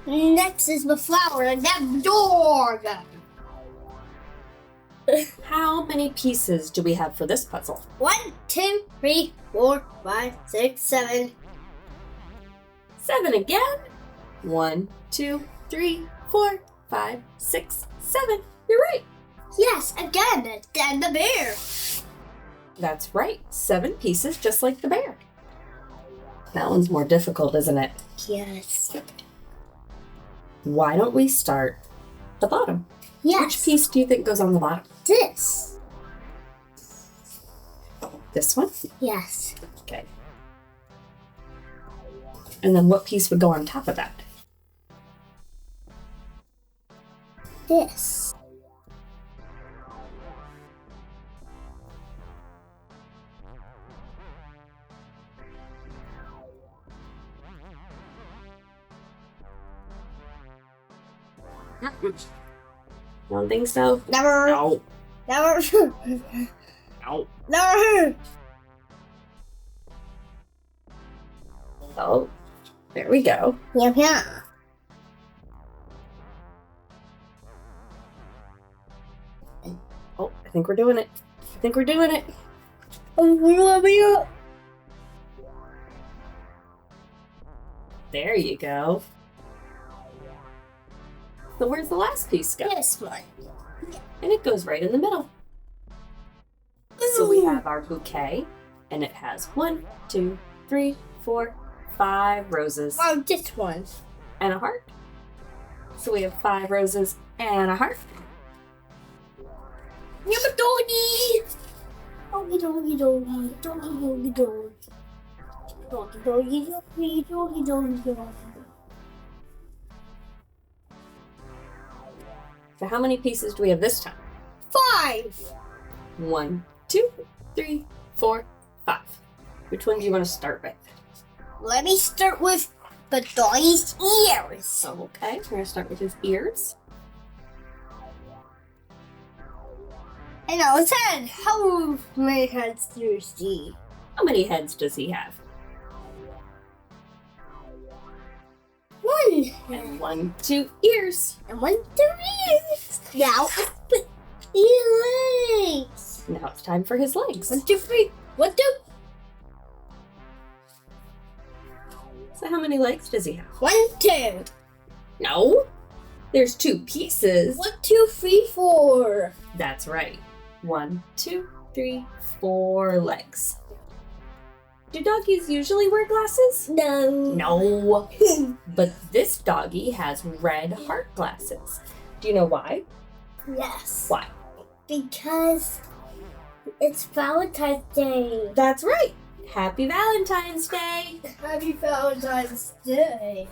Next is the flower and that dog. How many pieces do we have for this puzzle? 1, 2, 3, 4, 5, 6, 7. 7 again. 1, 2, 3, 4, 5, 6, 7. You're right. Yes, again, and the bear. That's right. 7 pieces, just like the bear. That one's more difficult, isn't it? Yes. Why don't we start the bottom? Yes. Which piece do you think goes on the bottom? This. This one? Yes. Okay. And then what piece would go on top of that? This. Don't think so? Never. No. Never. No. Never. Oh, there we go. Yeah. Oh, I think we're doing it. There you go. So where's the last piece go? This one. And it goes right in the middle. So we have our bouquet, and it has 1, 2, 3, 4, 5 roses. Oh, this one. And a heart. So we have 5 roses and a heart. Yabba doggy! Doggy doggy doggy. Doggy doggy doggy. Doggy doggy doggy. Doggy doggy doggy. So how many pieces do we have this time? 5. 1, 2, 3, 4, 5. Which one do you want to start with? Let me start with the doggy's ears. Okay, we're going to start with his ears. And now his head. How many heads do you see? How many heads does he have? 1. And 1, 2 ears. And 1, 2 ears. Now it's the legs. Now it's time for his legs. 1, 2, 3. 1, 2. So how many legs does he have? 1, 2. No, there's 2 pieces. 1, 2, 3, 4. That's right. 1, 2, 3, 4 legs. Do doggies usually wear glasses? No. No. But this doggy has red heart glasses. Do you know why? Yes. Why? Because it's Valentine's Day. That's right. Happy Valentine's Day. Happy Valentine's Day.